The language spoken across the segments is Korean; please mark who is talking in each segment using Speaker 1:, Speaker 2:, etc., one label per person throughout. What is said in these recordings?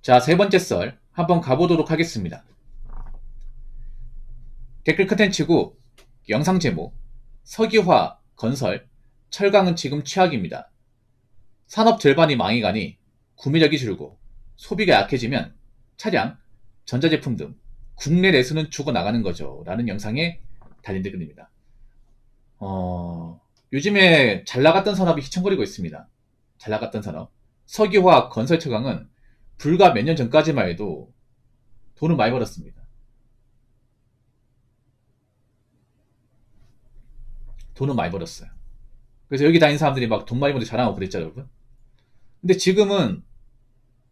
Speaker 1: 자, 세 번째 썰 한번 가보도록 하겠습니다. 댓글 컨텐츠고 영상 제목 석유화, 건설, 철강은 지금 최악입니다. 산업 절반이 망해가니 구매력이 줄고 소비가 약해지면 차량, 전자제품 등 국내 내수는 죽어나가는 거죠. 라는 영상에 달린 댓글입니다. 요즘에 잘 나갔던 산업이 휘청거리고 있습니다. 잘 나갔던 산업. 석유화, 건설, 철강은 불과 몇 년 전까지만 해도 돈을 많이 벌었습니다. 돈은 많이 벌었어요. 그래서 여기 다니는 사람들이 막 돈 많이 버는 자랑하고 그랬죠, 여러분. 근데 지금은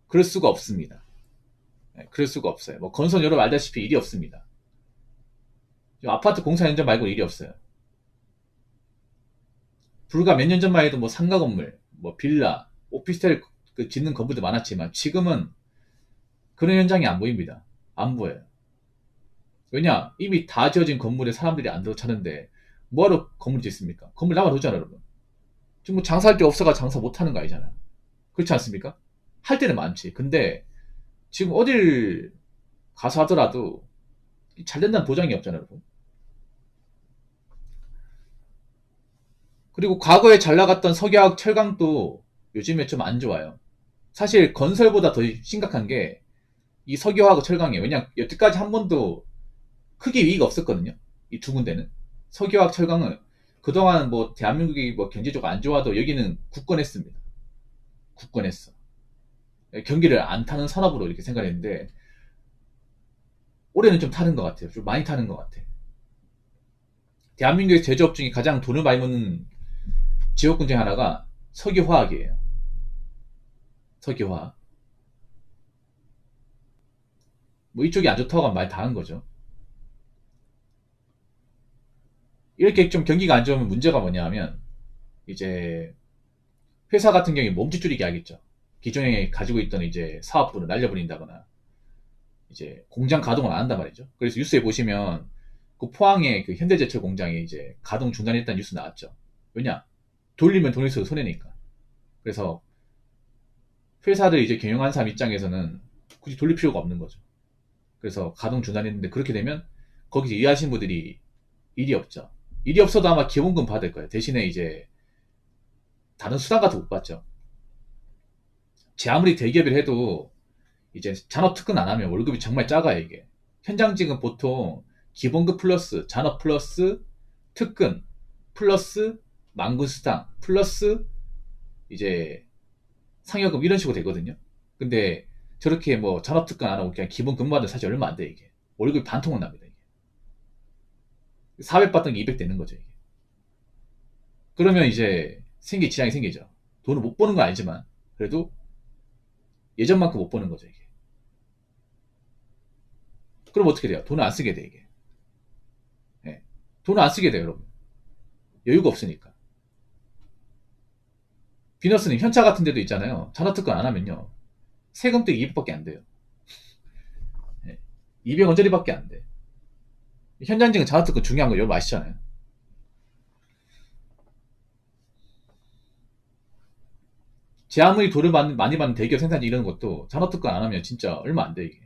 Speaker 1: 그럴 수가 없습니다. 네, 그럴 수가 없어요. 뭐 건설 여러분 알다시피 일이 없습니다. 아파트 공사 현장 말고 일이 없어요. 불과 몇 년 전만 해도 뭐 상가 건물, 뭐 빌라, 오피스텔 짓는 건물도 많았지만 지금은 그런 현장이 안 보입니다. 안 보여요. 왜냐? 이미 다 지어진 건물에 사람들이 안 들어 차는데 뭐하러 건물 짓습니까? 건물 남아도잖아요, 여러분. 지금 뭐 장사할 게 없어가 장사 못 하는 거 아니잖아요. 그렇지 않습니까? 할 때는 많지. 근데 지금 어딜 가서 하더라도 잘 된다는 보장이 없잖아요, 여러분. 그리고 과거에 잘 나갔던 석유화학 철강도 요즘에 좀 안 좋아요. 사실 건설보다 더 심각한 게 이 석유화학 철강이에요. 왜냐 여태까지 한 번도 크게 위기가 없었거든요. 이 두 군데는. 석유화학 철강은 그동안 뭐 대한민국이 뭐 경제적으로 안 좋아도 여기는 굳건했습니다. 굳건했어. 경기를 안 타는 산업으로 이렇게 생각했는데 올해는 좀 타는 것 같아요. 좀 많이 타는 것 같아. 대한민국의 제조업 중에 가장 돈을 많이 버는 지역군 중에 하나가 석유화학이에요. 석유화학. 뭐 이쪽이 안 좋다고 하면 말 다 한 거죠. 이렇게 좀 경기가 안 좋으면 문제가 뭐냐 하면 이제 회사 같은 경우에 몸집 줄이기 하겠죠. 기존에 가지고 있던 이제 사업부를 날려버린다거나 이제 공장 가동을 안 한단 말이죠. 그래서 뉴스에 보시면 그 포항의 그 현대제철 공장이 이제 가동 중단했다는 뉴스 나왔죠. 왜냐? 돌리면 돈이 있어도 손해니까. 그래서 회사들 이제 경영하는 사람 입장에서는 굳이 돌릴 필요가 없는 거죠. 그래서 가동 중단했는데 그렇게 되면 거기서 일하시는 분들이 일이 없죠. 일이 없어도 아마 기본금 받을 거예요. 대신에 이제 다른 수당 같은 거 못 받죠. 제 아무리 대기업을 해도 이제 잔업 특근 안 하면 월급이 정말 작아요, 이게. 현장직은 보통 기본급 플러스 잔업 플러스 특근 플러스 만군 수당 플러스 이제 상여금 이런 식으로 되거든요. 근데 저렇게 뭐 잔업 특근 안 하고 그냥 기본 근무하는 사실 얼마 안 돼, 이게. 월급이 반통은 납니다, 이게. 400 받던 게 200 되는 거죠, 이게. 그러면 이제 지장이 생기죠. 돈을 못 버는 건 알지만 그래도 예전만큼 못 버는 거죠, 이게. 그럼 어떻게 돼요? 돈을 안 쓰게 돼, 이게. 예. 돈을 안 쓰게 돼요, 여러분. 여유가 없으니까. 비너스는 현차 같은 데도 있잖아요. 잔화특권 안 하면요. 세금 떼기 200밖에 안 돼요. 예. 200원짜리밖에 안 돼. 현장직은 잔화특권 중요한 거 여러분 아시잖아요. 제 아무리 돈을 많이 받는 대기업 생산지 이런 것도 잔화특권 안 하면 진짜 얼마 안 돼, 이게.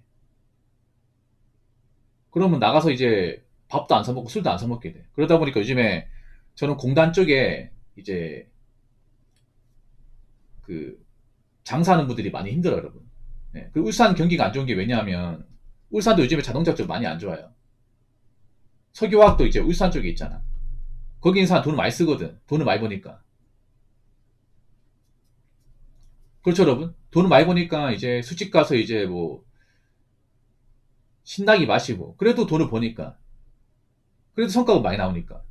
Speaker 1: 그러면 나가서 이제 밥도 안 사먹고 술도 안 사먹게 돼. 그러다 보니까 요즘에 저는 공단 쪽에 이제 그 장사하는 분들이 많이 힘들어요, 여러분. 네. 그 울산 경기가 안 좋은 게 왜냐하면 울산도 요즘에 자동차 쪽 많이 안 좋아요. 석유화학도 이제 울산 쪽에 있잖아. 거기 있는 사람 돈을 많이 쓰거든. 돈을 많이 버니까. 그렇죠, 여러분? 돈을 많이 버니까 이제 술집 가서 이제 뭐 신나게 마시고 그래도 돈을 버니까 그래도 성과가 많이 나오니까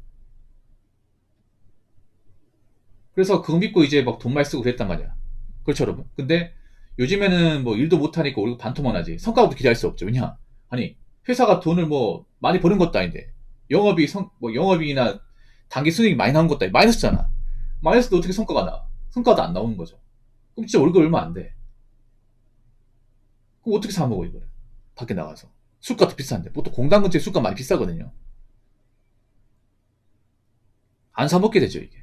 Speaker 1: 그래서 그거 믿고 이제 막 돈 많이 쓰고 그랬단 말이야. 그렇죠, 여러분? 근데 요즘에는 뭐 일도 못하니까 월급 반토막 나지. 성과부터 기대할 수 없죠. 왜냐? 아니, 회사가 돈을 뭐 많이 버는 것도 아닌데, 뭐 영업이익이나 단기 순이익이 많이 나온 것도 아니 마이너스잖아. 마이너스도 어떻게 성과가 나? 성과도 안 나오는 거죠. 그럼 진짜 월급 얼마 안 돼. 그럼 어떻게 사먹어, 이거를? 밖에 나가서. 술값도 비싼데. 보통 공단 근처에 술값 많이 비싸거든요. 안 사먹게 되죠, 이게.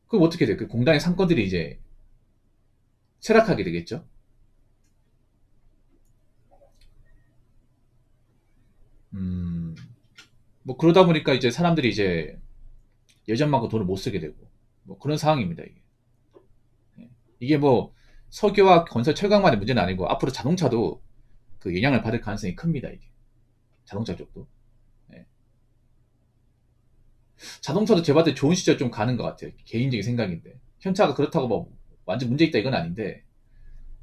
Speaker 1: 그럼 어떻게 돼? 그 공단의 상권들이 이제 쇠락하게 되겠죠? 음, 뭐 그러다 보니까 이제 사람들이 이제 예전만큼 돈을 못 쓰게 되고 뭐 그런 상황입니다. 이게. 예. 이게 뭐 석유와 건설 철강만의 문제는 아니고 앞으로 자동차도 그 영향을 받을 가능성이 큽니다. 이게 자동차 쪽도. 예. 자동차도 제가 봤을 때 좋은 시절 좀 가는 것 같아요. 개인적인 생각인데 현차가 그렇다고 뭐 완전 문제 있다 이건 아닌데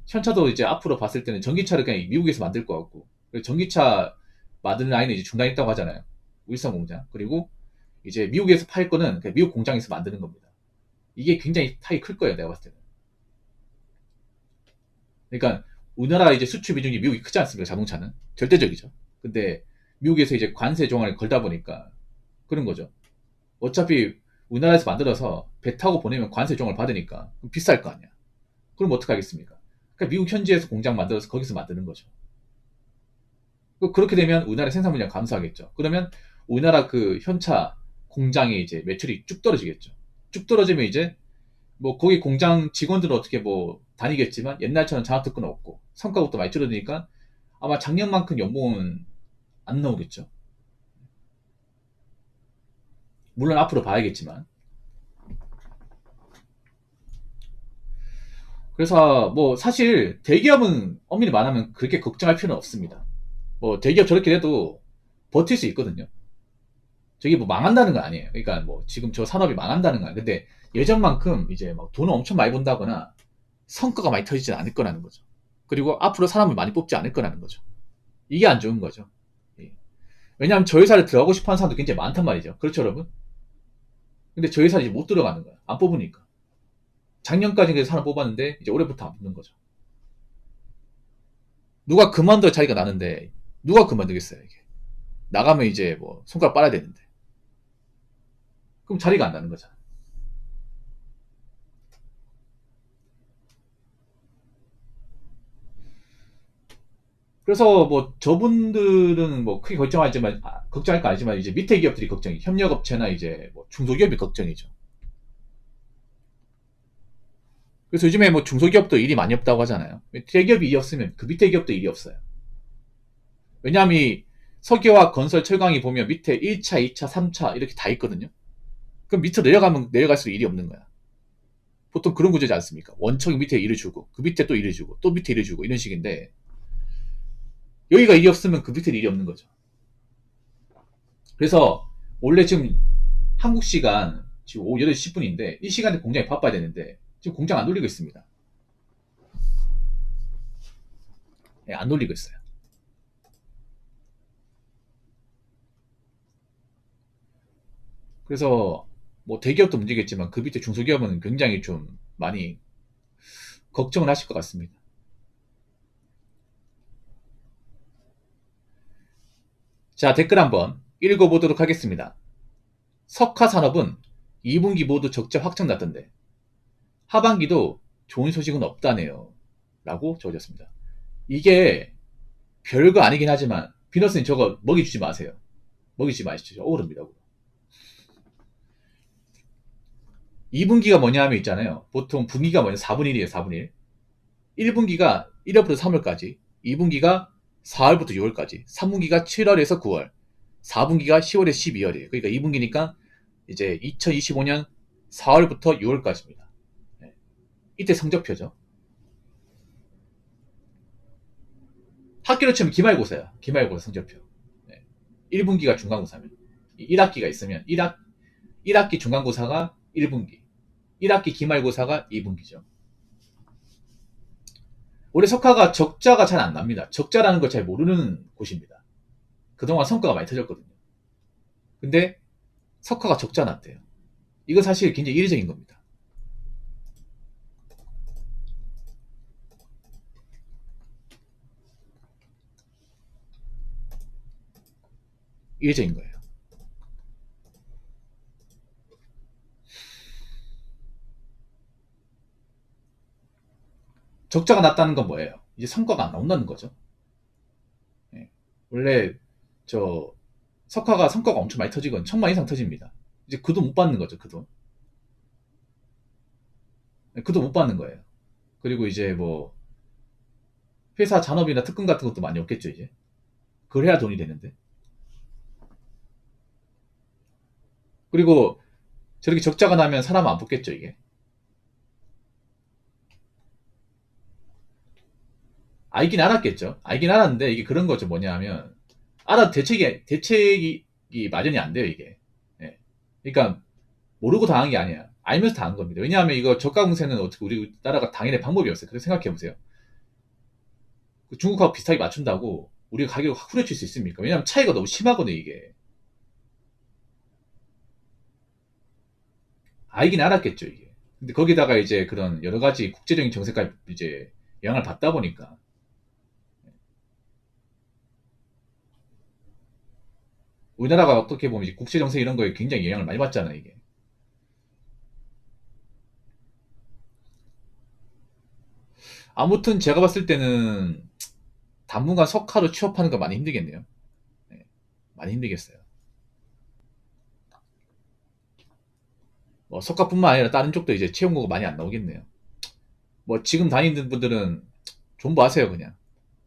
Speaker 1: 현차도 이제 앞으로 봤을 때는 전기차를 그냥 미국에서 만들 것 같고 그리고 전기차 만드는 라인은 이제 중단했다고 하잖아요. 울산 공장. 그리고 이제 미국에서 팔 거는 그냥 미국 공장에서 만드는 겁니다. 이게 굉장히 타이 클 거예요. 내가 봤을 때는. 그러니까 우리나라 이제 수출 비중이 미국이 크지 않습니까? 자동차는 절대적이죠. 근데 미국에서 이제 관세 조항을 걸다 보니까 그런 거죠. 어차피 우리나라에서 만들어서 배 타고 보내면 관세 조항을 받으니까 그럼 비쌀 거 아니야. 그럼 어떻게 하겠습니까? 그러니까 미국 현지에서 공장 만들어서 거기서 만드는 거죠. 그렇게 되면 우리나라 생산 물량 감소하겠죠. 그러면 우리나라 그 현차 공장의 이제 매출이 쭉 떨어지겠죠. 쭉 떨어지면 이제 뭐 거기 공장 직원들은 어떻게 뭐 다니겠지만 옛날처럼 장학특권 없고 성과급도 많이 줄어드니까 아마 작년만큼 연봉은 안 나오겠죠. 물론 앞으로 봐야겠지만. 그래서 뭐 사실 대기업은 엄밀히 말하면 그렇게 걱정할 필요는 없습니다. 뭐 대기업 저렇게 돼도 버틸 수 있거든요. 저게 뭐 망한다는 건 아니에요. 그러니까 뭐 지금 저 산업이 망한다는 건 아니에요. 근데 예전만큼 이제 막 돈을 엄청 많이 번다거나 성과가 많이 터지진 않을 거라는 거죠. 그리고 앞으로 사람을 많이 뽑지 않을 거라는 거죠. 이게 안 좋은 거죠. 예. 왜냐하면 저 회사를 들어가고 싶어 하는 사람도 굉장히 많단 말이죠. 그렇죠, 여러분? 근데 저 회사를 이제 못 들어가는 거야. 안 뽑으니까. 작년까지 그래서 사람 뽑았는데 이제 올해부터 안 뽑는 거죠. 누가 그만둬야 자리가 나는데 누가 그만두겠어요, 이게. 나가면 이제 뭐 손가락 빨아야 되는데. 그럼 자리가 안 나는 거잖아. 그래서 뭐 저분들은 뭐 크게 걱정하지만 걱정할 거 아니지만 이제 밑에 기업들이 걱정이 협력업체나 이제 뭐 중소기업이 걱정이죠. 그래서 요즘에 뭐 중소기업도 일이 많이 없다고 하잖아요. 대기업이 일이 없으면 그 밑에 기업도 일이 없어요. 왜냐하면 이 석유와 건설 철강이 보면 밑에 1차, 2차, 3차 이렇게 다 있거든요. 그럼 밑으로 내려가면 내려갈수록 일이 없는 거야. 보통 그런 구조지 않습니까? 원청 밑에 일을 주고 그 밑에 또 일을 주고 또 밑에 일을 주고 이런 식인데 여기가 일이 없으면 그 밑에 일이 없는 거죠. 그래서 원래 지금 한국 시간 지금 오후 8시 10분인데 이 시간에 공장이 바빠야 되는데 지금 공장 안 돌리고 있습니다. 예, 안 돌리고 있어요. 그래서 뭐 대기업도 문제겠지만 그 밑에 중소기업은 굉장히 좀 많이 걱정을 하실 것 같습니다. 자, 댓글 한번 읽어보도록 하겠습니다. 석화산업은 2분기 모두 적자 확정 났던데 하반기도 좋은 소식은 없다네요. 라고 적어졌습니다. 이게 별거 아니긴 하지만 비너스님 저거 먹이 주지 마세요. 먹이 주지 마시죠. 억울합니다. 2분기가 뭐냐 하면 있잖아요. 보통 분기가 뭐냐 4분의 1이에요. 4분의 1. 1분기가 1월부터 3월까지, 2분기가 4월부터 6월까지, 3분기가 7월에서 9월, 4분기가 10월에서 12월이에요. 그러니까 2분기니까 이제 2025년 4월부터 6월까지입니다. 이때 성적표죠. 학기로 치면 기말고사야. 기말고사 성적표. 1분기가 중간고사면 1학기가 있으면 1학기 중간고사가 1분기, 1학기 기말고사가 2분기죠. 올해 석화가 적자가 잘 안 납니다. 적자라는 걸 잘 모르는 곳입니다. 그동안 성과가 많이 터졌거든요. 근데 석화가 적자 났대요. 이거 사실 굉장히 이례적인 겁니다. 이례적인 거예요. 적자가 났다는 건 뭐예요? 이제 성과가 안 나온다는 거죠. 예. 원래 저 석화가 성과가 엄청 많이 터지건 1,000만 이상 터집니다. 이제 그 돈 못 받는 거죠. 그 돈. 그 돈 못 받는 거예요. 그리고 이제 뭐 회사 잔업이나 특근 같은 것도 많이 없겠죠. 이제 그걸 해야 돈이 되는데 그리고 저렇게 적자가 나면 사람 안 뽑겠죠, 이게. 알긴 알았겠죠. 알긴 알았는데 이게 그런 거죠. 뭐냐 하면 알아도 대책이 마련이 안 돼요, 이게. 예. 그러니까 모르고 당한 게 아니야. 알면서 당한 겁니다. 왜냐하면 이거 저가 공세는 어떻게 우리나라가 당연히 방법이 없어요. 그래서 생각해 보세요. 중국하고 비슷하게 맞춘다고 우리가 가격을 확 후려칠 수 있습니까? 왜냐하면 차이가 너무 심하거든요, 이게. 알긴 알았겠죠, 이게. 근데 거기다가 이제 그런 여러 가지 국제적인 정세까지 이제 영향을 받다 보니까 우리나라가 어떻게 보면 이제 국제 정세 이런 거에 굉장히 영향을 많이 받잖아요, 이게. 아무튼 제가 봤을 때는 당분간 석화로 취업하는 거 많이 힘들겠네요. 네, 많이 힘들겠어요. 뭐 석가뿐만 아니라 다른 쪽도 이제 채용고가 많이 안 나오겠네요. 뭐 지금 다니는 분들은 존버하세요 그냥.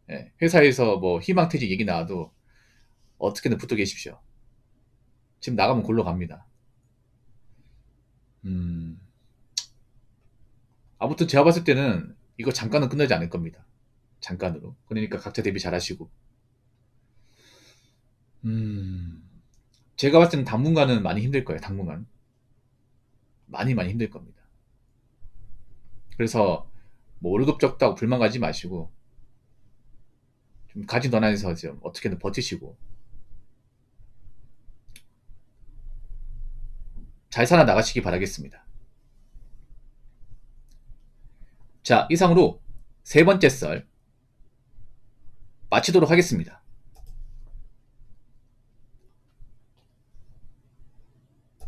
Speaker 1: 예, 회사에서 뭐 희망퇴직 얘기 나와도 어떻게든 붙어 계십시오. 지금 나가면 골로 갑니다. 음, 아무튼 제가 봤을 때는 이거 잠깐은 끝나지 않을 겁니다. 잠깐으로. 그러니까 각자 대비 잘하시고. 음, 제가 봤을 때는 당분간은 많이 힘들 거예요. 당분간 많이 많이 힘들 겁니다. 그래서 뭐 월급 적다고 불만 가지 마시고 좀 가진 돈 안에서 좀 어떻게든 버티시고 잘 살아 나가시기 바라겠습니다. 자, 이상으로 세 번째 썰 마치도록 하겠습니다.